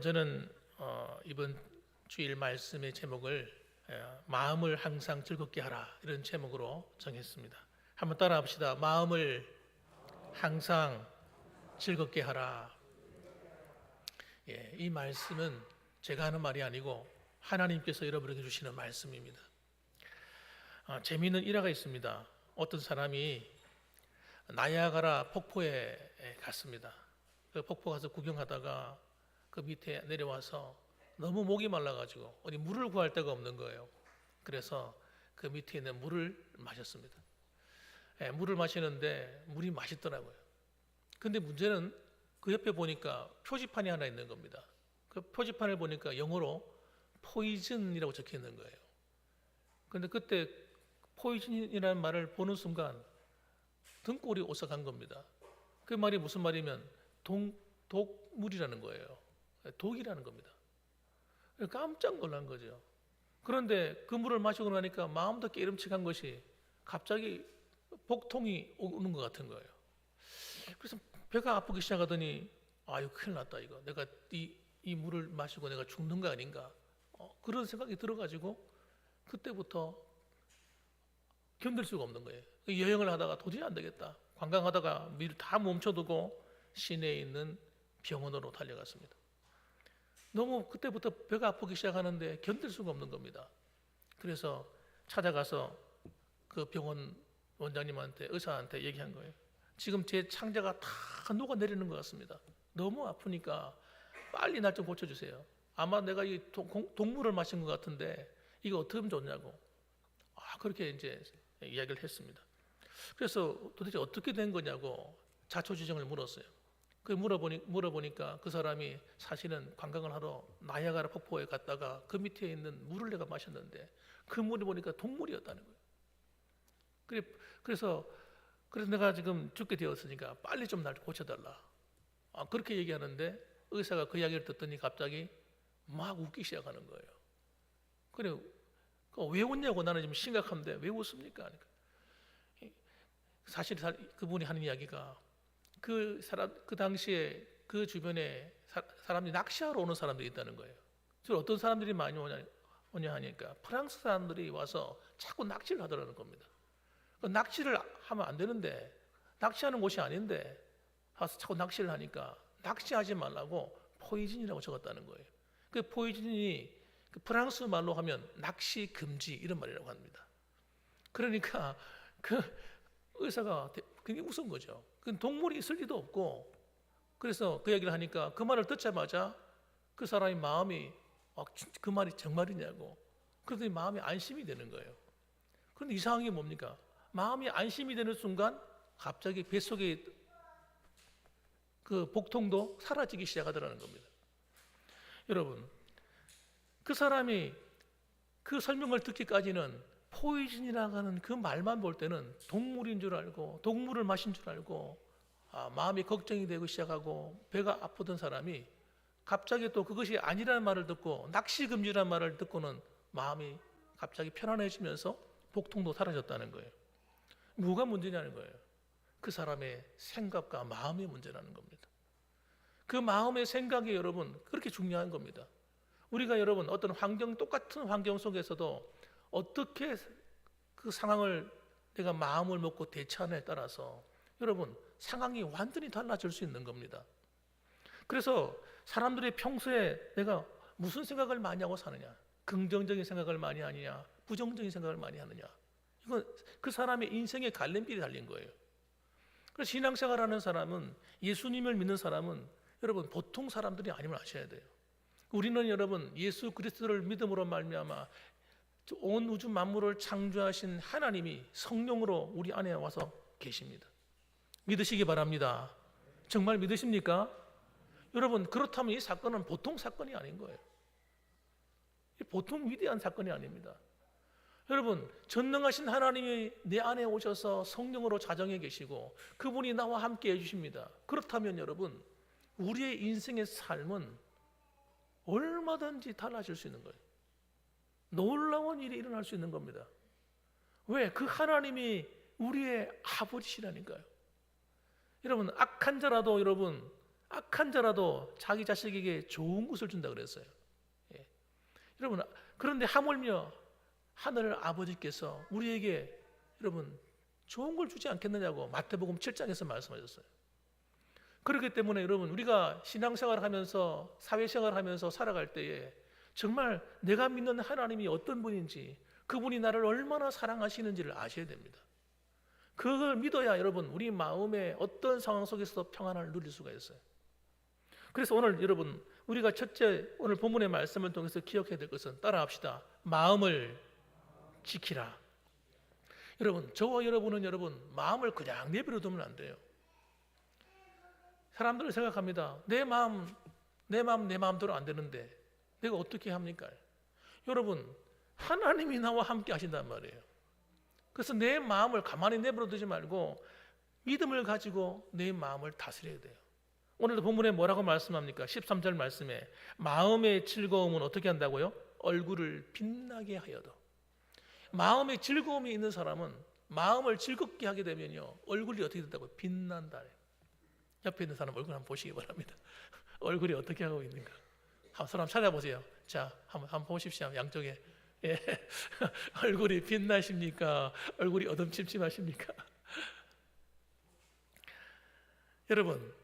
저는 이번 주일 말씀의 제목을 마음을 항상 즐겁게 하라 이런 제목으로 정했습니다. 한번 따라 합시다. 마음을 항상 즐겁게 하라. 이 말씀은 제가 하는 말이 아니고 하나님께서 여러분에게 주시는 말씀입니다. 재미있는 일화가 있습니다. 어떤 사람이 나야가라 폭포에 갔습니다. 그 폭포 가서 구경하다가 그 밑에 내려와서 너무 목이 말라가지고 어디 물을 구할 데가 없는 거예요. 그래서 그 밑에 있는 물을 마셨습니다. 물을 마시는데 물이 맛있더라고요. 근데 문제는 그 옆에 보니까 표지판이 하나 있는 겁니다. 그 표지판을 보니까 영어로 포이즌이라고 적혀 있는 거예요. 근데 그때 포이즌이라는 말을 보는 순간 등골이 오싹한 겁니다. 그 말이 무슨 말이면 독물이라는 거예요. 독이라는 겁니다. 깜짝 놀란 거죠. 그런데 그 물을 마시고 나니까 마음도 깨름칙한 것이 갑자기 복통이 오는 것 같은 거예요. 그래서 배가 아프기 시작하더니 아유 큰일 났다 이거 내가 이 물을 마시고 내가 죽는 거 아닌가 그런 생각이 들어가지고 그때부터 견딜 수가 없는 거예요. 여행을 하다가 도저히 안 되겠다. 관광하다가 미리 다 멈춰두고 시내에 있는 병원으로 달려갔습니다. 너무 그때부터 배가 아프기 시작하는데 견딜 수가 없는 겁니다. 그래서 찾아가서 그 병원 원장님한테 의사한테 얘기한 거예요. 지금 제 창자가 다 녹아내리는 것 같습니다. 너무 아프니까 빨리 날 좀 고쳐주세요. 아마 내가 이 독물을 마신 것 같은데 이거 어떻게 하면 좋냐고 그렇게 이제 이야기를 했습니다. 그래서 도대체 어떻게 된 거냐고 자초지종을 물었어요. 그 물어보니까 그 사람이 사실은 관광을 하러 나야가라 폭포에 갔다가 그 밑에 있는 물을 내가 마셨는데 그 물이 보니까 독물이었다는 거예요. 그래서 내가 지금 죽게 되었으니까 빨리 좀 날 고쳐달라. 그렇게 얘기하는데 의사가 그 이야기를 듣더니 갑자기 막 웃기 시작하는 거예요. 그래 왜 웃냐고 나는 지금 심각한데 왜 웃습니까? 사실 그분이 하는 이야기가 그 당시에 그 주변에 사람들이 낚시하러 오는 사람들이 있다는 거예요. 그래서 어떤 사람들이 많이 오냐 하니까 프랑스 사람들이 와서 자꾸 낚시를 하더라는 겁니다. 낚시를 하면 안 되는데 낚시하는 곳이 아닌데 와서 자꾸 낚시를 하니까 낚시하지 말라고 포이즌이라고 적었다는 거예요. 그 포이즌이 그 프랑스 말로 하면 낚시 금지 이런 말이라고 합니다. 그러니까 그 의사가 굉장히 웃은 거죠. 그 동물이 있을 리도 없고 그래서 그 얘기를 하니까 그 말을 듣자마자 그 사람의 마음이 그 말이 정말이냐고 그러더니 마음이 안심이 되는 거예요. 그런데 이상한 게 뭡니까? 마음이 안심이 되는 순간 갑자기 뱃속에 그 복통도 사라지기 시작하더라는 겁니다. 여러분 그 사람이 그 설명을 듣기까지는 포이즌이라고 하는 그 말만 볼 때는 동물인 줄 알고 독물을 마신 줄 알고 마음이 걱정이 되고 시작하고 배가 아프던 사람이 갑자기 또 그것이 아니라는 말을 듣고 낚시 금지라는 말을 듣고는 마음이 갑자기 편안해지면서 복통도 사라졌다는 거예요. 뭐가 문제냐는 거예요. 그 사람의 생각과 마음의 문제라는 겁니다. 그 마음의 생각이 여러분 그렇게 중요한 겁니다. 우리가 여러분 어떤 똑같은 환경 속에서도 어떻게 그 상황을 내가 마음을 먹고 대처하느냐에 따라서 여러분 상황이 완전히 달라질 수 있는 겁니다. 그래서 사람들이 평소에 내가 무슨 생각을 많이 하고 사느냐, 긍정적인 생각을 많이 하느냐, 부정적인 생각을 많이 하느냐, 이건 그 사람의 인생의 갈림길이 달린 거예요. 그래서 신앙생활하는 사람은 예수님을 믿는 사람은 여러분 보통 사람들이 아님을 아셔야 돼요. 우리는 여러분 예수 그리스도를 믿음으로 말미암아 온 우주 만물을 창조하신 하나님이 성령으로 우리 안에 와서 계십니다. 믿으시기 바랍니다. 정말 믿으십니까? 여러분 그렇다면 이 사건은 보통 사건이 아닌 거예요. 보통 위대한 사건이 아닙니다. 여러분 전능하신 하나님이 내 안에 오셔서 성령으로 자정해 계시고 그분이 나와 함께 해주십니다. 그렇다면 여러분 우리의 인생의 삶은 얼마든지 달라질 수 있는 거예요. 놀라운 일이 일어날 수 있는 겁니다. 왜? 그 하나님이 우리의 아버지시라니까요. 여러분 악한 자라도 여러분 악한 자라도 자기 자식에게 좋은 것을 준다 그랬어요. 예. 여러분, 그런데 하물며 하늘 아버지께서 우리에게 여러분 좋은 걸 주지 않겠느냐고 마태복음 7장에서 말씀하셨어요. 그렇기 때문에 여러분, 우리가 신앙생활을 하면서 사회생활을 하면서 살아갈 때에 정말 내가 믿는 하나님이 어떤 분인지, 그분이 나를 얼마나 사랑하시는지를 아셔야 됩니다. 그걸 믿어야 여러분 우리 마음에 어떤 상황 속에서도 평안을 누릴 수가 있어요. 그래서 오늘 여러분, 우리가 첫째 오늘 본문의 말씀을 통해서 기억해야 될 것은, 따라합시다. 마음을 지키라. 여러분, 저와 여러분은 여러분 마음을 그냥 내버려 두면 안 돼요. 사람들은 생각합니다. 내 마음대로 안 되는데 내가 어떻게 합니까? 여러분, 하나님이 나와 함께 하신단 말이에요. 그래서 내 마음을 가만히 내버려 두지 말고 믿음을 가지고 내 마음을 다스려야 돼요. 오늘도 본문에 뭐라고 말씀합니까? 13절 말씀에 마음의 즐거움은 어떻게 한다고요? 얼굴을 빛나게 하여도. 마음의 즐거움이 있는 사람은 마음을 즐겁게 하게 되면요, 얼굴이 어떻게 된다고요? 빛난다. 옆에 있는 사람 얼굴 한번 보시기 바랍니다. 얼굴이 어떻게 하고 있는가? 한 사람 찾아보세요. 자, 한번 보십시오. 양쪽에. 예. 얼굴이 빛나십니까? 얼굴이 어둠침침하십니까? 여러분,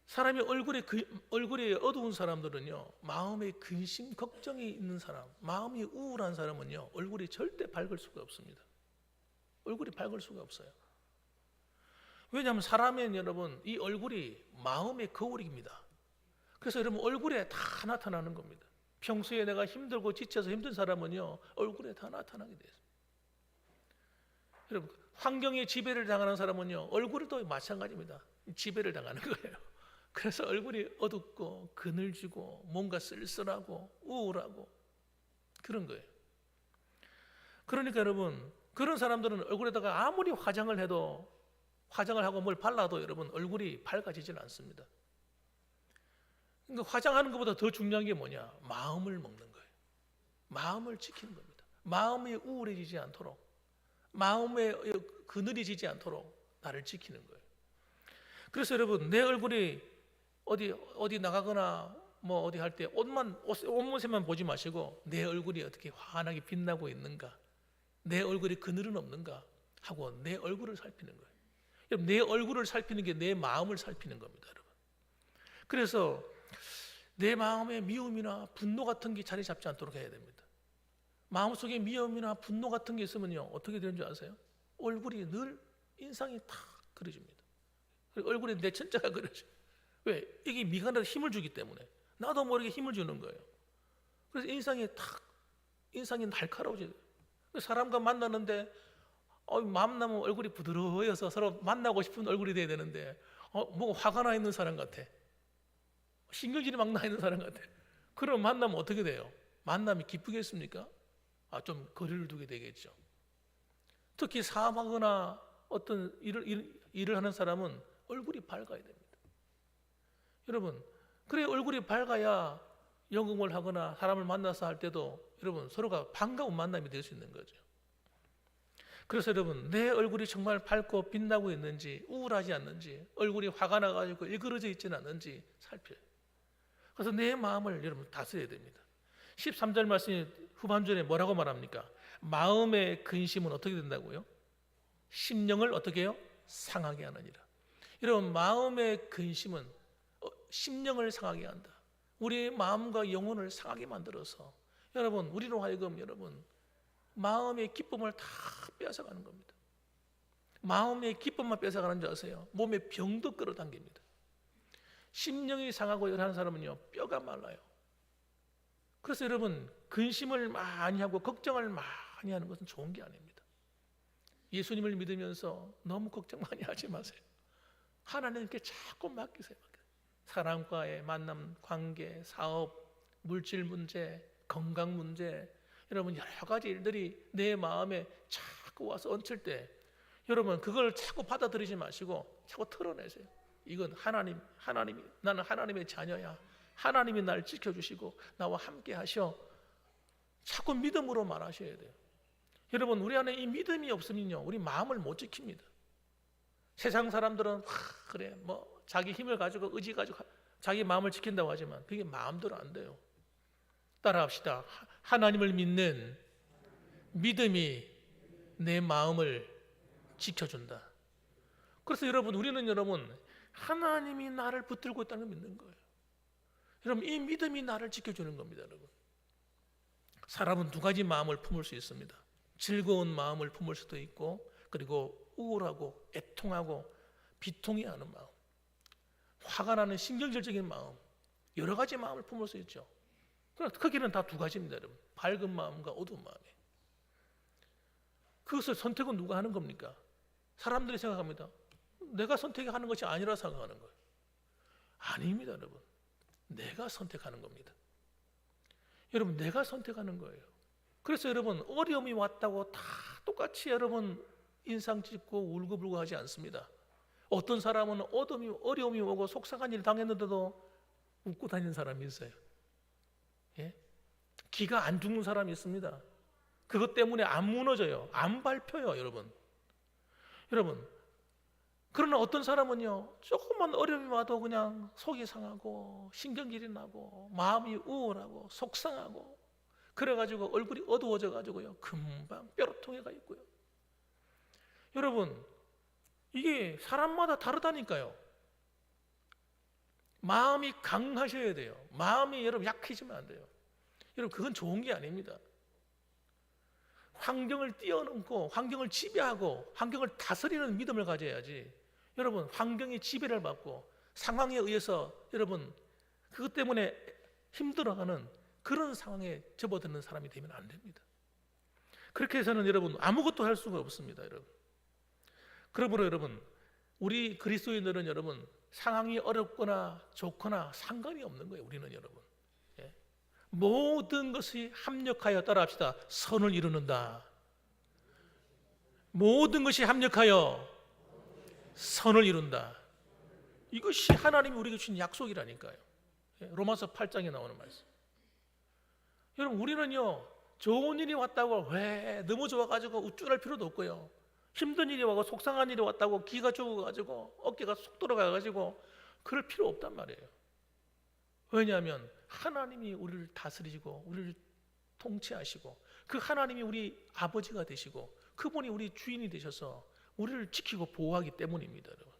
사람이 얼굴이 어두운 사람들은요, 마음에 근심, 걱정이 있는 사람, 마음이 우울한 사람은요, 얼굴이 절대 밝을 수가 없습니다. 얼굴이 밝을 수가 없어요. 왜냐하면 사람은 여러분, 이 얼굴이 마음의 거울입니다. 그래서 여러분 얼굴에 다 나타나는 겁니다. 평소에 내가 힘들고 지쳐서 힘든 사람은요, 얼굴에 다 나타나게 돼요. 여러분, 환경에 지배를 당하는 사람은요, 얼굴도 마찬가지입니다. 지배를 당하는 거예요. 그래서 얼굴이 어둡고 그늘지고 뭔가 쓸쓸하고 우울하고 그런 거예요. 그러니까 여러분, 그런 사람들은 얼굴에다가 아무리 화장을 하고 뭘 발라도 여러분 얼굴이 밝아지질 않습니다. 그러니까 화장하는 것보다 더 중요한 게 뭐냐? 마음을 먹는 거예요. 마음을 지키는 겁니다. 마음이 우울해지지 않도록, 마음에 그늘해지지 않도록 나를 지키는 거예요. 그래서 여러분, 내 얼굴이 어디 나가거나 뭐 어디 할 때 옷모습만 보지 마시고 내 얼굴이 어떻게 환하게 빛나고 있는가, 내 얼굴에 그늘은 없는가 하고 내 얼굴을 살피는 거예요. 여러분, 내 얼굴을 살피는 게 내 마음을 살피는 겁니다, 여러분. 그래서 내 마음에 미움이나 분노 같은 게 자리 잡지 않도록 해야 됩니다. 마음속에 미움이나 분노 같은 게 있으면요, 어떻게 되는 줄 아세요? 얼굴이 늘 인상이 탁 그려집니다. 얼굴에 내 천자가 그려져요. 왜? 이게 미간에다 힘을 주기 때문에, 나도 모르게 힘을 주는 거예요. 그래서 인상이 날카로워져요. 사람과 만나는데 만나면 얼굴이 부드러워서 서로 만나고 싶은 얼굴이 돼야 되는데 뭐가 화가 나 있는 사람 같아, 신경질이 막 나 있는 사람 같아. 그럼 만나면 어떻게 돼요? 만남이 기쁘겠습니까? 좀 거리를 두게 되겠죠. 특히 사업하거나 어떤 일을 하는 사람은 얼굴이 밝아야 됩니다. 여러분, 그래 얼굴이 밝아야 연극을 하거나 사람을 만나서 할 때도 여러분 서로가 반가운 만남이 될 수 있는 거죠. 그래서 여러분, 내 얼굴이 정말 밝고 빛나고 있는지, 우울하지 않는지, 얼굴이 화가 나가지고 일그러져 있지는 않는지 살펴요. 그래서 내 마음을 여러분 다스려야 됩니다. 13절 말씀 후반절에 뭐라고 말합니까? 마음의 근심은 어떻게 된다고요? 심령을 어떻게 해요? 상하게 하느니라. 여러분, 마음의 근심은 심령을 상하게 한다. 우리의 마음과 영혼을 상하게 만들어서 여러분, 우리로 하여금 여러분 마음의 기쁨을 다 빼앗아가는 겁니다. 마음의 기쁨만 빼앗아가는 줄 아세요? 몸에 병도 끌어당깁니다. 심령이 상하고 열한 사람은요, 뼈가 말라요. 그래서 여러분, 근심을 많이 하고 걱정을 많이 하는 것은 좋은 게 아닙니다. 예수님을 믿으면서 너무 걱정 많이 하지 마세요. 하나님께 자꾸 맡기세요. 사람과의 만남, 관계, 사업, 물질 문제, 건강 문제, 여러분 여러 가지 일들이 내 마음에 자꾸 와서 얹힐 때 여러분 그걸 자꾸 받아들이지 마시고 자꾸 털어내세요. 이건 하나님이 나는 하나님의 자녀야. 하나님이 나를 지켜주시고 나와 함께 하셔. 자꾸 믿음으로 말하셔야 돼요. 여러분, 우리 안에 이 믿음이 없으면요, 우리 마음을 못 지킵니다. 세상 사람들은 그래 뭐 자기 힘을 가지고 의지 가지고 자기 마음을 지킨다고 하지만 그게 마음대로 안 돼요. 따라합시다. 하나님을 믿는 믿음이 내 마음을 지켜준다. 그래서 여러분, 우리는 여러분 하나님이 나를 붙들고 있다는 걸 믿는 거예요. 여러분, 이 믿음이 나를 지켜주는 겁니다. 여러분, 사람은 두 가지 마음을 품을 수 있습니다. 즐거운 마음을 품을 수도 있고, 그리고 우울하고 애통하고 비통해하는 마음, 화가 나는 신경질적인 마음, 여러 가지 마음을 품을 수 있죠. 그러나 크기는 다 두 가지입니다. 여러분, 밝은 마음과 어두운 마음이. 그것을 선택은 누가 하는 겁니까? 사람들이 생각합니다. 내가 선택하는 것이 아니라 생각하는 거예요. 아닙니다. 여러분, 내가 선택하는 겁니다. 여러분, 내가 선택하는 거예요. 그래서 여러분, 어려움이 왔다고 다 똑같이 여러분 인상 찢고 울고불고 하지 않습니다. 어떤 사람은 어려움이 오고 속상한 일 당했는데도 웃고 다니는 사람이 있어요. 예? 기가 안 죽는 사람이 있습니다. 그것 때문에 안 무너져요. 안 밟혀요, 여러분. 여러분, 그러나 어떤 사람은요, 조금만 어려움이 와도 그냥 속이 상하고 신경질이 나고 마음이 우울하고 속상하고 그래가지고 얼굴이 어두워져 가지고요, 금방 뾰루통해가 있고요. 여러분, 이게 사람마다 다르다니까요. 마음이 강하셔야 돼요. 마음이 여러분 약해지면 안 돼요. 여러분, 그건 좋은 게 아닙니다. 환경을 뛰어넘고 환경을 지배하고 환경을 다스리는 믿음을 가져야지, 여러분 환경이 지배를 받고 상황에 의해서 여러분 그것 때문에 힘들어하는 그런 상황에 접어드는 사람이 되면 안 됩니다. 그렇게 해서는 여러분 아무것도 할 수가 없습니다. 여러분, 그러므로 여러분, 우리 그리스도인들은 여러분 상황이 어렵거나 좋거나 상관이 없는 거예요. 우리는 여러분, 예? 모든 것이 합력하여, 따라합시다, 선을 이루는다. 모든 것이 합력하여 선을 이룬다. 이것이 하나님이 우리에게 주신 약속이라니까요. 예? 로마서 8장에 나오는 말씀. 여러분, 우리는요 좋은 일이 왔다고 왜 너무 좋아가지고 우쭐할 필요도 없고요, 힘든 일이 와고 속상한 일이 왔다고 기가 죽어가지고 어깨가 쏙 들어가가지고 그럴 필요 없단 말이에요. 왜냐하면 하나님이 우리를 다스리시고 우리를 통치하시고 그 하나님이 우리 아버지가 되시고 그분이 우리 주인이 되셔서 우리를 지키고 보호하기 때문입니다. 여러분,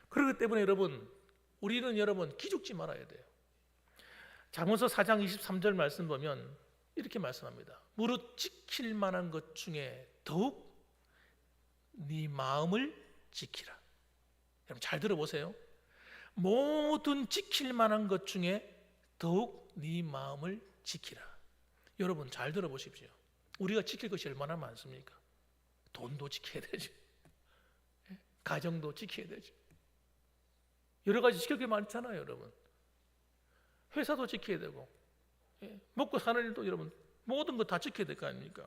그렇기 때문에 여러분, 우리는 여러분 기죽지 말아야 돼요. 잠언서 4장 23절 말씀 보면 이렇게 말씀합니다. 무릇 지킬 만한 것 중에 더욱 네 마음을 지키라. 여러분 잘 들어보세요. 모든 지킬 만한 것 중에 더욱 네 마음을 지키라. 여러분 잘 들어보십시오. 우리가 지킬 것이 얼마나 많습니까? 돈도 지켜야 되죠. 가정도 지켜야 되죠. 여러 가지 지킬 게 많잖아요. 여러분, 회사도 지켜야 되고, 먹고 사는 일도 여러분 모든 거 다 지켜야 될 거 아닙니까?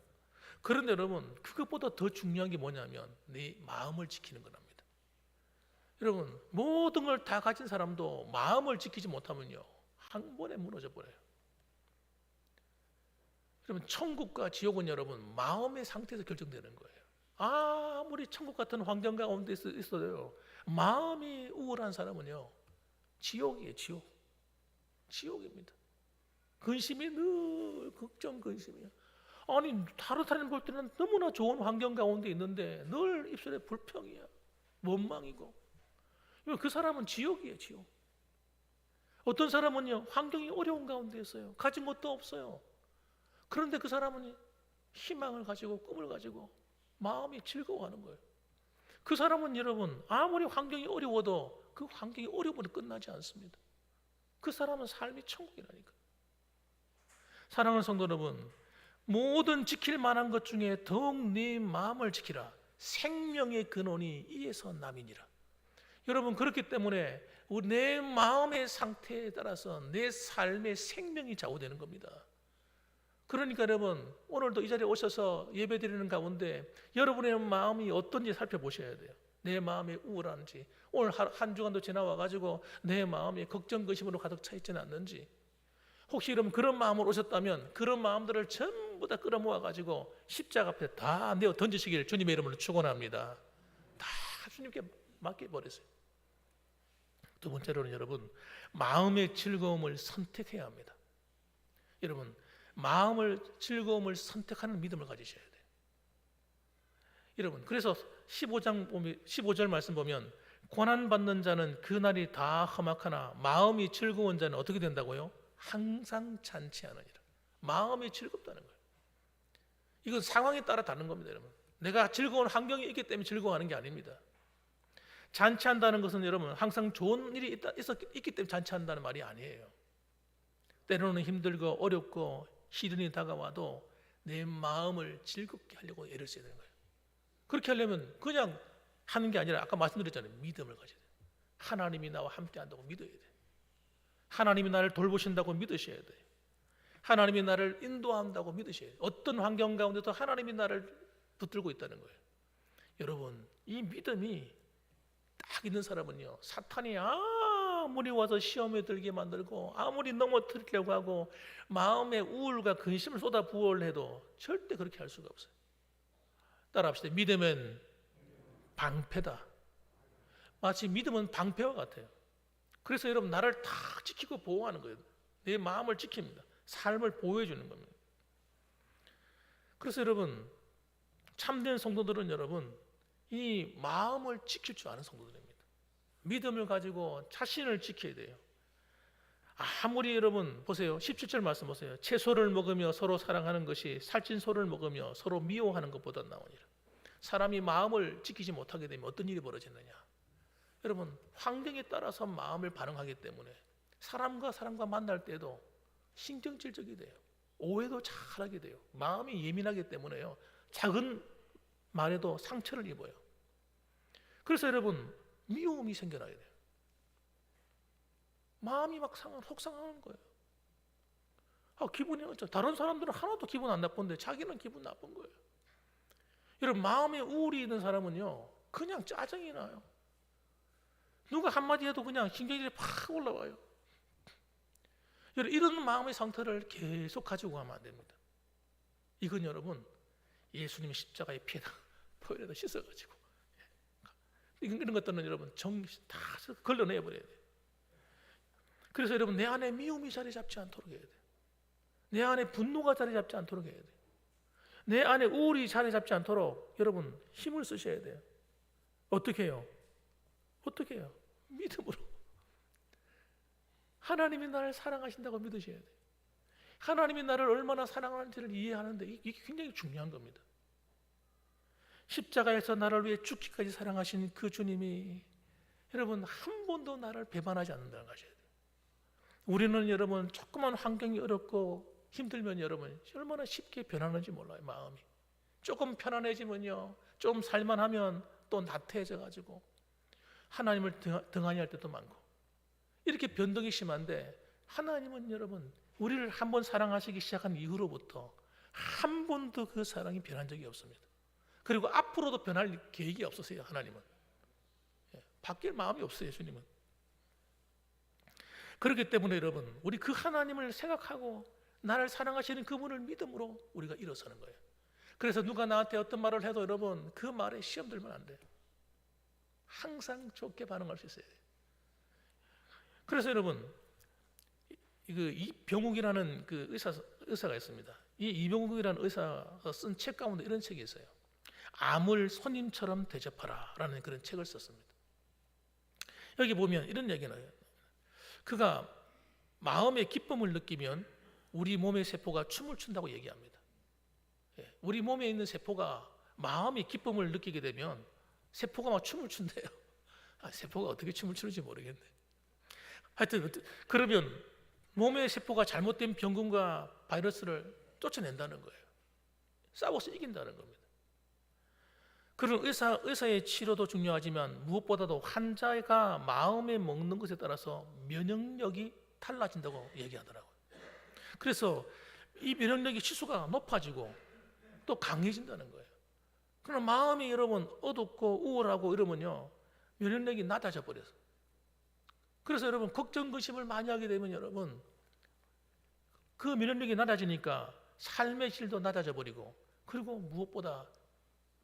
그런데 여러분, 그것보다 더 중요한 게 뭐냐면 네 마음을 지키는 거랍니다. 여러분, 모든 걸 다 가진 사람도 마음을 지키지 못하면요 한 번에 무너져 버려요. 여러분, 천국과 지옥은 여러분 마음의 상태에서 결정되는 거예요. 아무리 천국 같은 환경 가운데 있어도요, 마음이 우울한 사람은요 지옥이에요. 지옥입니다. 근심이 늘 걱정, 근심이에요. 아니, 다른 사람 볼 때는 너무나 좋은 환경 가운데 있는데 늘 입술에 불평이야, 원망이고. 그 사람은 지옥이에요, 지옥. 어떤 사람은요 환경이 어려운 가운데 있어요. 가진 것도 없어요. 그런데 그 사람은 희망을 가지고 꿈을 가지고 마음이 즐거워하는 거예요. 그 사람은 여러분 아무리 환경이 어려워도 그 환경이 어려움으로 끝나지 않습니다. 그 사람은 삶이 천국이라니까. 사랑하는 성도 여러분, 모든 지킬 만한 것 중에 더욱 네 마음을 지키라. 생명의 근원이 이에서 남이니라. 여러분, 그렇기 때문에 내 마음의 상태에 따라서 내 삶의 생명이 좌우되는 겁니다. 그러니까 여러분, 오늘도 이 자리에 오셔서 예배드리는 가운데 여러분의 마음이 어떤지 살펴보셔야 돼요. 내 마음이 우울한지, 오늘 한 주간도 지나와가지고 내 마음이 걱정, 근심으로 가득 차 있지는 않는지, 혹시 여러분 그런 마음으로 오셨다면 그런 마음들을 전부 다 끌어모아가지고 십자가 앞에 다 내어 던지시길 주님의 이름으로 축원합니다. 다 주님께 맡겨버리세요. 두 번째로는 여러분, 마음의 즐거움을 선택해야 합니다. 여러분, 마음을 즐거움을 선택하는 믿음을 가지셔야 돼요. 여러분, 그래서 15절 말씀 보면 고난 받는 자는 그 날이 다 험악하나 마음이 즐거운 자는 어떻게 된다고요? 항상 잔치하느니라. 마음이 즐겁다는 거예요. 이건 상황에 따라 다른 겁니다, 여러분. 내가 즐거운 환경이 있기 때문에 즐거워하는 게 아닙니다. 잔치한다는 것은 여러분 항상 좋은 일이 있기 때문에 잔치한다는 말이 아니에요. 때로는 힘들고 어렵고 시련이 다가와도 내 마음을 즐겁게 하려고 애를 써야 되는 거예요. 그렇게 하려면 그냥 하는 게 아니라 아까 말씀드렸잖아요. 믿음을 가져야 돼요. 하나님이 나와 함께 한다고 믿어야 돼요. 하나님이 나를 돌보신다고 믿으셔야 돼요. 하나님이 나를 인도한다고 믿으셔야 돼요. 어떤 환경 가운데도 하나님이 나를 붙들고 있다는 거예요. 여러분, 이 믿음이 딱 있는 사람은요, 사탄이 아무리 와서 시험에 들게 만들고 아무리 넘어뜨리려고 하고 마음에 우울과 근심을 쏟아 부어를 해도 절대 그렇게 할 수가 없어요. 따라합시다. 믿음은 방패다. 마치 믿음은 방패와 같아요. 그래서 여러분 나를 다 지키고 보호하는 거예요. 내 마음을 지킵니다. 삶을 보호해 주는 겁니다. 그래서 여러분 참된 성도들은 여러분 이 마음을 지킬 줄 아는 성도들입니다. 믿음을 가지고 자신을 지켜야 돼요. 아무리 여러분 보세요. 17절 말씀 보세요. 채소를 먹으며 서로 사랑하는 것이 살찐 소를 먹으며 서로 미워하는 것보다 나으니라. 사람이 마음을 지키지 못하게 되면 어떤 일이 벌어지느냐. 여러분 환경에 따라서 마음을 반응하기 때문에 사람과 만날 때도 신경질적이 돼요. 오해도 잘하게 돼요. 마음이 예민하기 때문에요. 작은 말에도 상처를 입어요. 그래서 여러분 미움이 생겨나게 돼요. 마음이 막 속상하는 거예요. 기분이 어쩌? 다른 사람들은 하나도 기분 안 나쁜데 자기는 기분 나쁜 거예요. 여러분 마음에 우울이 있는 사람은요 그냥 짜증이 나요. 누가 한마디 해도 그냥 신경질이 팍 올라와요. 여러분 이런 마음의 상태를 계속 가지고 가면 안 됩니다. 이건 여러분 예수님의 십자가의 피에다 포에다 씻어가지고 이런 것들은 여러분 정신 다 걸러내야 버려야 돼요. 그래서 여러분 내 안에 미움이 자리 잡지 않도록 해야 돼요. 내 안에 분노가 자리 잡지 않도록 해야 돼요. 내 안에 우울이 자리 잡지 않도록 여러분 힘을 쓰셔야 돼요. 어떻게 해요? 어떻게 해요? 믿음으로. 하나님이 나를 사랑하신다고 믿으셔야 돼요. 하나님이 나를 얼마나 사랑하는지를 이해하는데 이게 굉장히 중요한 겁니다. 십자가에서 나를 위해 죽기까지 사랑하신 그 주님이 여러분 한 번도 나를 배반하지 않는다는 것이에요. 우리는 여러분 조그만 환경이 어렵고 힘들면 여러분 얼마나 쉽게 변하는지 몰라요. 마음이 조금 편안해지면요 좀 살만하면 또 나태해져 가지고 하나님을 등한히 할 때도 많고 이렇게 변덕이 심한데 하나님은 여러분 우리를 한 번 사랑하시기 시작한 이후로부터 한 번도 그 사랑이 변한 적이 없습니다. 그리고 앞으로도 변할 계획이 없으세요. 하나님은 바뀔 마음이 없어요. 예수님은. 그렇기 때문에 여러분 우리 그 하나님을 생각하고 나를 사랑하시는 그분을 믿음으로 우리가 일어서는 거예요. 그래서 누가 나한테 어떤 말을 해도 여러분 그 말에 시험 들면 안 돼요. 항상 좋게 반응할 수 있어야 돼요. 그래서 여러분 이병욱이라는 그 의사가 있습니다. 이 이병욱이라는 의사가 쓴 책 가운데 이런 책이 있어요. 암을 손님처럼 대접하라 라는 그런 책을 썼습니다. 여기 보면 이런 얘기가 나요. 그가 마음의 기쁨을 느끼면 우리 몸의 세포가 춤을 춘다고 얘기합니다. 우리 몸에 있는 세포가 마음의 기쁨을 느끼게 되면 세포가 막 춤을 춘대요. 세포가 어떻게 춤을 추는지 모르겠네. 하여튼 그러면 몸의 세포가 잘못된 병균과 바이러스를 쫓아낸다는 거예요. 싸워서 이긴다는 겁니다. 그런 의사의 치료도 중요하지만 무엇보다도 환자가 마음에 먹는 것에 따라서 면역력이 달라진다고 얘기하더라고요. 그래서 이 면역력의 지수가 높아지고 또 강해진다는 거예요. 그럼 마음이 여러분 어둡고 우울하고 이러면요 면역력이 낮아져 버려서 그래서 여러분 걱정 근심을 많이 하게 되면 여러분 그 면역력이 낮아지니까 삶의 질도 낮아져 버리고 그리고 무엇보다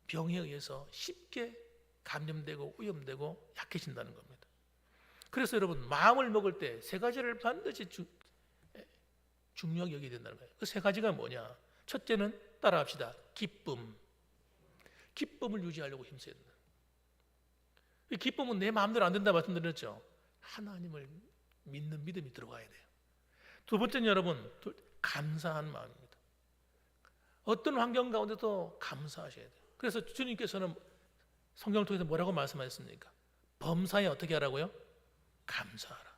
병에 의해서 쉽게 감염되고 오염되고 약해진다는 겁니다. 그래서 여러분 마음을 먹을 때 세 가지를 반드시 중요하게 여겨야 된다는 거예요. 그 세 가지가 뭐냐? 첫째는 따라합시다. 기쁨. 기쁨을 유지하려고 힘써야 된다. 이 기쁨은 내 마음대로 안 된다 말씀드렸죠. 하나님을 믿는 믿음이 들어가야 돼요. 두 번째는 여러분 감사한 마음입니다. 어떤 환경 가운데도 감사하셔야 돼요. 그래서 주님께서는 성경을 통해서 뭐라고 말씀하셨습니까? 범사에 어떻게 하라고요? 감사하라.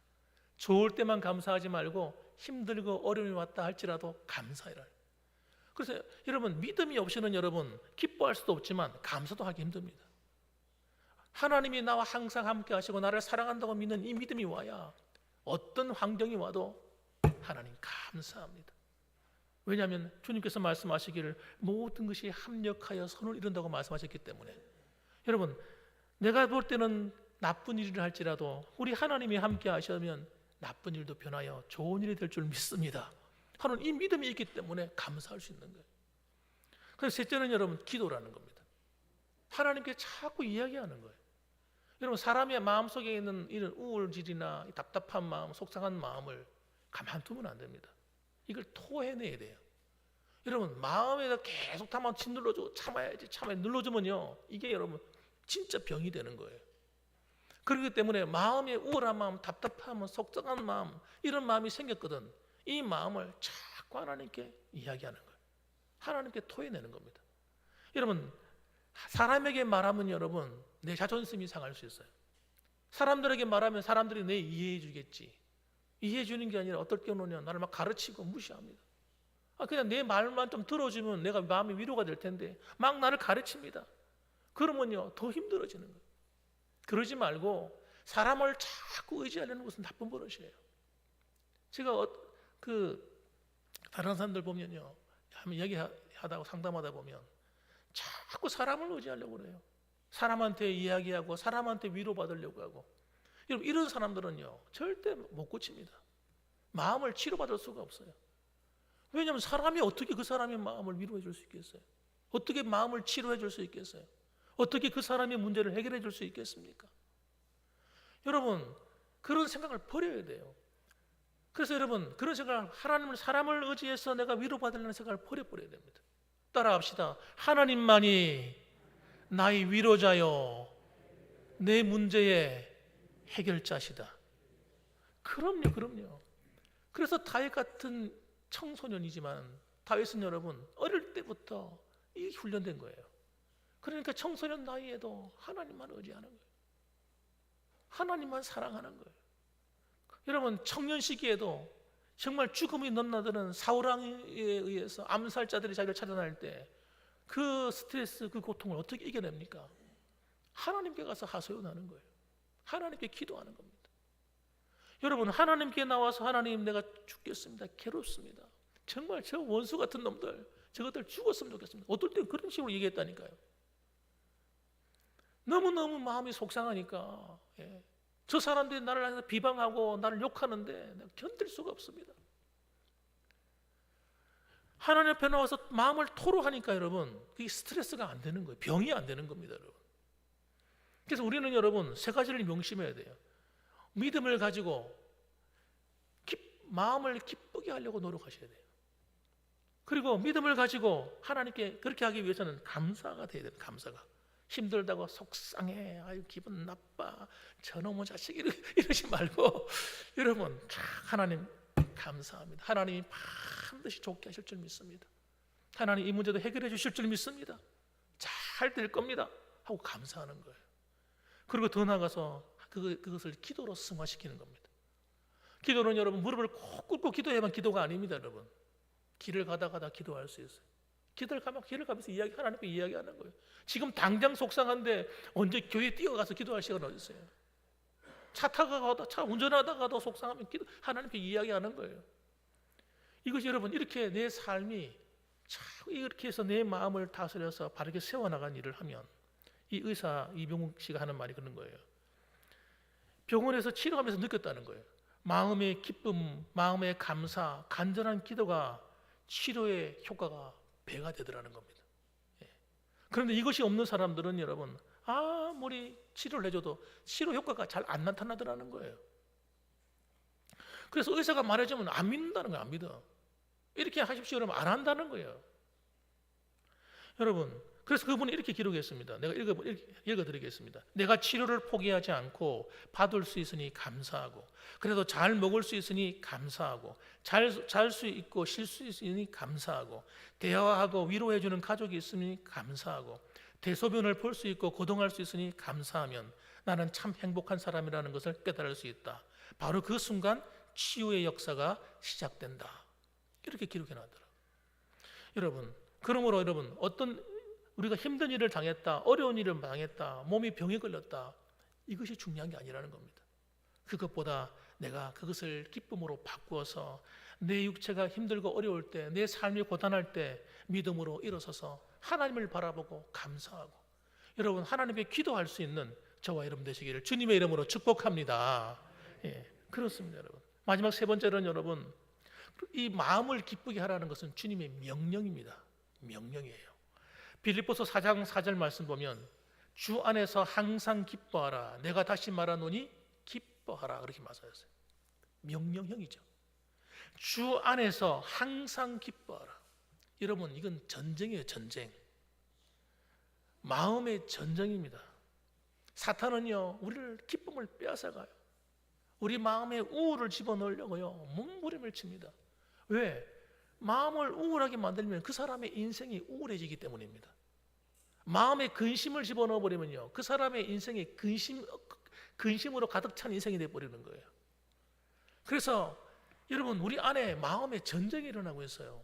좋을 때만 감사하지 말고 힘들고 어려움이 왔다 할지라도 감사해라. 그래서 여러분 믿음이 없이는 여러분 기뻐할 수도 없지만 감사도 하기 힘듭니다. 하나님이 나와 항상 함께 하시고 나를 사랑한다고 믿는 이 믿음이 와야 어떤 환경이 와도 하나님 감사합니다. 왜냐하면 주님께서 말씀하시기를 모든 것이 합력하여 선을 이룬다고 말씀하셨기 때문에 여러분 내가 볼 때는 나쁜 일을 할지라도 우리 하나님이 함께 하시면 나쁜 일도 변하여 좋은 일이 될 줄 믿습니다 하는 이 믿음이 있기 때문에 감사할 수 있는 거예요. 그래서 셋째는 여러분 기도라는 겁니다. 하나님께 자꾸 이야기하는 거예요. 여러분 사람의 마음속에 있는 이런 우울질이나 답답한 마음, 속상한 마음을 가만두면 안 됩니다. 이걸 토해내야 돼요. 여러분 마음에다 계속 담아 짓눌러주고 참아야지 눌러주면요 이게 여러분 진짜 병이 되는 거예요. 그렇기 때문에 마음에 우울한 마음, 답답한 마음, 속상한 마음 이런 마음이 생겼거든. 이 마음을 자꾸 하나님께 이야기하는 거예요. 하나님께 토해내는 겁니다. 여러분 사람에게 말하면 여러분 내 자존심이 상할 수 있어요. 사람들에게 말하면 사람들이 내 이해해 주겠지. 이해해 주는 게 아니라 어떨 때는 나를 막 가르치고 무시합니다. 그냥 내 말만 좀 들어주면 내가 마음이 위로가 될 텐데 막 나를 가르칩니다. 그러면요 더 힘들어지는 거예요. 그러지 말고 사람을 자꾸 의지하려는 것은 나쁜 버릇이에요. 제가 다른 사람들 보면요 한번 얘기하다가 상담하다 보면 자꾸 사람을 의지하려고 그래요. 사람한테 이야기하고 사람한테 위로받으려고 하고 여러분 이런 사람들은요 절대 못 고칩니다. 마음을 치료받을 수가 없어요. 왜냐하면 사람이 어떻게 그 사람의 마음을 위로해 줄 수 있겠어요? 어떻게 마음을 치료해 줄 수 있겠어요? 어떻게 그 사람의 문제를 해결해 줄 수 있겠습니까? 여러분 그런 생각을 버려야 돼요. 그래서 여러분 그런 생각을 하나님을 사람을 의지해서 내가 위로받으려는 생각을 버려야 됩니다. 따라합시다. 하나님만이 나의 위로자요 내 문제의 해결자시다. 그럼요. 그래서 다윗 같은 청소년이지만 다윗은 여러분 어릴 때부터 이 훈련된 거예요. 그러니까 청소년 나이에도 하나님만 의지하는 거예요. 하나님만 사랑하는 거예요. 여러분 청년 시기에도 정말 죽음이 넘나드는 사울 왕에 의해서 암살자들이 자기를 찾아날 때 그 스트레스, 그 고통을 어떻게 이겨냅니까? 하나님께 가서 하소연하는 거예요. 하나님께 기도하는 겁니다. 여러분 하나님께 나와서 하나님 내가 죽겠습니다. 괴롭습니다. 정말 저 원수 같은 놈들 저것들 죽었으면 좋겠습니다. 어떨 때는 그런 식으로 얘기했다니까요. 너무너무 마음이 속상하니까 저 사람들이 나를 향해서 비방하고 나를 욕하는데 내가 견딜 수가 없습니다. 하나님 앞에 나와서 마음을 토로하니까 여러분 그게 스트레스가 안 되는 거예요. 병이 안 되는 겁니다. 여러분. 그래서 우리는 여러분 세 가지를 명심해야 돼요. 믿음을 가지고 마음을 기쁘게 하려고 노력하셔야 돼요. 그리고 믿음을 가지고 하나님께 그렇게 하기 위해서는 감사가 돼야 돼요. 감사가. 힘들다고 속상해, 아유 기분 나빠, 저놈의 자식 이러지 말고 여러분 하나님 감사합니다. 하나님이 반드시 좋게 하실 줄 믿습니다. 하나님 이 문제도 해결해 주실 줄 믿습니다. 잘 될 겁니다 하고 감사하는 거예요. 그리고 더 나아가서 그것을 기도로 승화시키는 겁니다. 기도는 여러분 무릎을 꼭 꿇고 기도해야만 기도가 아닙니다. 여러분 길을 가다 기도할 수 있어요. 길을 가면서 하나님께 이야기하는 거예요. 지금 당장 속상한데 언제 교회에 뛰어가서 기도할 시간 어디 있어요? 차 운전하다가도 속상하면 하나님께 이야기하는 거예요. 이것이 여러분 이렇게 내 삶이 이렇게 해서 내 마음을 다스려서 바르게 세워나간 일을 하면 이 의사 이병욱 씨가 하는 말이 그런 거예요. 병원에서 치료하면서 느꼈다는 거예요. 마음의 기쁨, 마음의 감사, 간절한 기도가 치료의 효과가 배가 되더라는 겁니다. 그런데 이것이 없는 사람들은 여러분 아무리 치료를 해줘도 치료 효과가 잘 안 나타나더라는 거예요. 그래서 의사가 말해주면 안 믿는다는 거예요. 안 믿어. 이렇게 하십시오 그러면 안 한다는 거예요. 여러분, 그래서 그분이 이렇게 기록했습니다. 내가 읽어드리겠습니다. 내가 치료를 포기하지 않고 받을 수 있으니 감사하고, 그래도 잘 먹을 수 있으니 감사하고, 잘 수 있고 쉴 수 있으니 감사하고, 대화하고 위로해주는 가족이 있으니 감사하고, 대소변을 볼 수 있고 거동할 수 있으니 감사하면 나는 참 행복한 사람이라는 것을 깨달을 수 있다. 바로 그 순간 치유의 역사가 시작된다. 이렇게 기록해 놨더라고요. 여러분, 그러므로 여러분, 어떤 우리가 힘든 일을 당했다, 어려운 일을 당했다, 몸이 병에 걸렸다, 이것이 중요한 게 아니라는 겁니다. 그것보다 내가 그것을 기쁨으로 바꾸어서 내 육체가 힘들고 어려울 때, 내 삶이 고단할 때 믿음으로 일어서서 하나님을 바라보고 감사하고, 여러분 하나님께 기도할 수 있는 저와 여러분 되시기를 주님의 이름으로 축복합니다. 예, 그렇습니다. 여러분, 마지막 세 번째는 여러분, 이 마음을 기쁘게 하라는 것은 주님의 명령입니다. 명령이에요. 빌립보서 4장 4절 말씀 보면 주 안에서 항상 기뻐하라. 내가 다시 말하노니 기뻐하라. 그렇게 말씀하셨어요. 명령형이죠. 주 안에서 항상 기뻐하라. 여러분, 이건 전쟁이에요. 전쟁. 마음의 전쟁입니다. 사탄은요, 우리를 기쁨을 빼앗아가요. 우리 마음에 우울을 집어넣으려고요, 몸부림을 칩니다. 왜? 마음을 우울하게 만들면 그 사람의 인생이 우울해지기 때문입니다. 마음에 근심을 집어넣어 버리면요, 그 사람의 인생이 근심으로 가득 찬 인생이 되어버리는 거예요. 그래서 여러분, 우리 안에 마음의 전쟁이 일어나고 있어요.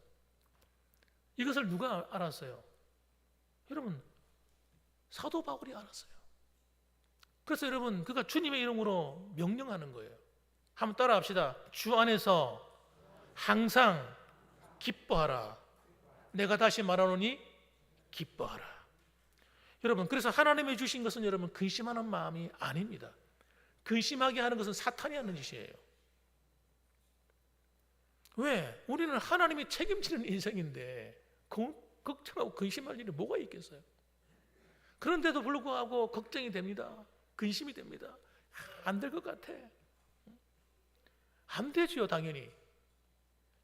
이것을 누가 알았어요? 여러분, 사도 바울이 알았어요. 그래서 여러분, 그가 주님의 이름으로 명령하는 거예요. 한번 따라 합시다. 주 안에서 항상 기뻐하라. 내가 다시 말하노니 기뻐하라. 여러분, 그래서 하나님이 주신 것은 여러분 근심하는 마음이 아닙니다. 근심하게 하는 것은 사탄이 하는 짓이에요. 왜? 우리는 하나님이 책임지는 인생인데 걱정하고 근심할 일이 뭐가 있겠어요? 그런데도 불구하고 걱정이 됩니다. 근심이 됩니다. 안 될 것 같아. 안 되지요, 당연히.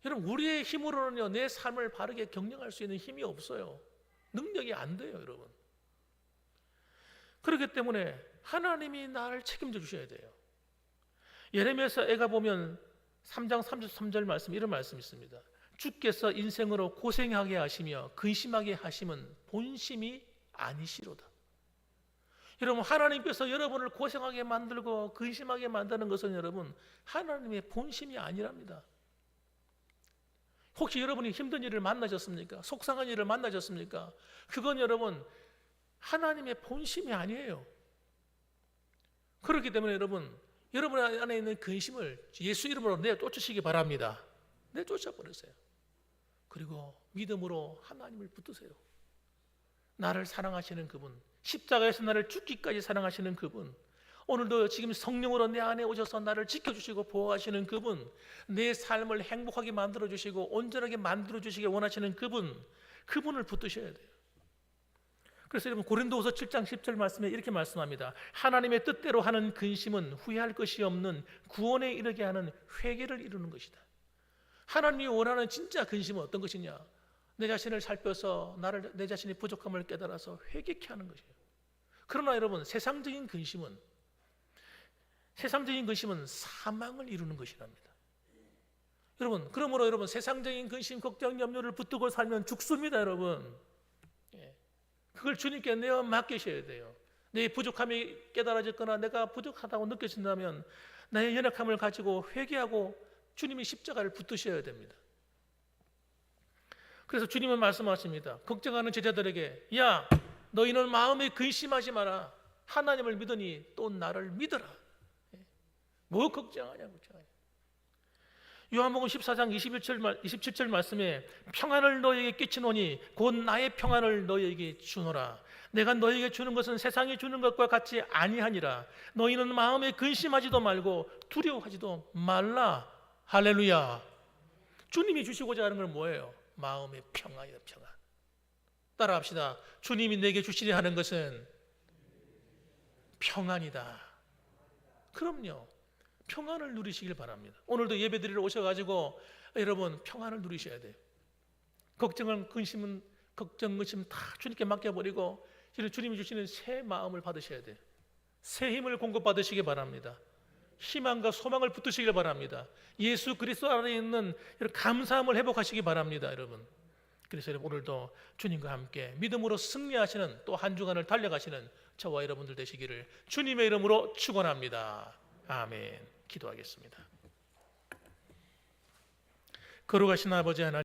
여러분, 우리의 힘으로는요, 내 삶을 바르게 경영할 수 있는 힘이 없어요. 능력이 안 돼요, 여러분. 그렇기 때문에 하나님이 나를 책임져 주셔야 돼요. 예레미야서 애가 보면 3장 33절 말씀, 이런 말씀이 있습니다. 주께서 인생으로 고생하게 하시며 근심하게 하심은 본심이 아니시로다. 여러분, 하나님께서 여러분을 고생하게 만들고 근심하게 만드는 것은 여러분 하나님의 본심이 아니랍니다. 혹시 여러분이 힘든 일을 만나셨습니까? 속상한 일을 만나셨습니까? 그건 여러분 하나님의 본심이 아니에요. 그렇기 때문에 여러분 안에 있는 근심을 예수 이름으로 내쫓으시기 바랍니다. 내쫓아버리세요. 그리고 믿음으로 하나님을 붙드세요. 나를 사랑하시는 그분, 십자가에서 나를 죽기까지 사랑하시는 그분, 오늘도 지금 성령으로 내 안에 오셔서 나를 지켜주시고 보호하시는 그분, 내 삶을 행복하게 만들어주시고 온전하게 만들어주시기 원하시는 그분을 붙드셔야 돼요. 그래서 여러분, 고린도후서 7장 10절 말씀에 이렇게 말씀합니다. 하나님의 뜻대로 하는 근심은 후회할 것이 없는 구원에 이르게 하는 회개를 이루는 것이다. 하나님이 원하는 진짜 근심은 어떤 것이냐? 내 자신을 살펴서 내 자신의 부족함을 깨달아서 회개케 하는 것이에요. 그러나 여러분, 세상적인 근심은 사망을 이루는 것이랍니다. 여러분, 그러므로 여러분 세상적인 근심, 걱정, 염려를 붙들고 살면 죽습니다, 여러분. 그걸 주님께 내어 맡기셔야 돼요. 내 부족함이 깨달아졌거나 내가 부족하다고 느껴진다면 나의 연약함을 가지고 회개하고 주님이 십자가를 붙드셔야 됩니다. 그래서 주님은 말씀하십니다. 걱정하는 제자들에게, 야, 너희는 마음에 근심하지 마라. 하나님을 믿으니 또 나를 믿어라. 뭐 걱정하냐. 요한복음 14장 27절 말씀에 평안을 너희에게 끼치노니 곧 나의 평안을 너희에게 주노라. 내가 너희에게 주는 것은 세상이 주는 것과 같이 아니하니라. 너희는 마음에 근심하지도 말고 두려워하지도 말라. 할렐루야. 주님이 주시고자 하는 건 뭐예요? 마음의 평안이다. 평안. 따라합시다. 주님이 내게 주시려 하는 것은 평안이다. 그럼요. 평안을 누리시길 바랍니다. 오늘도 예배드리러 오셔가지고 여러분 평안을 누리셔야 돼요. 걱정, 근심 다 주님께 맡겨버리고 주님이 주시는 새 마음을 받으셔야 돼요. 새 힘을 공급받으시기 바랍니다. 희망과 소망을 붙드시길 바랍니다. 예수 그리스도 안에 있는 이런 감사함을 회복하시기 바랍니다, 여러분. 그래서 여러분 오늘도 주님과 함께 믿음으로 승리하시는 또 한 주간을 달려가시는 저와 여러분들 되시기를 주님의 이름으로 축원합니다. 아멘. 기도하겠습니다. 거룩하신 아버지 하나님,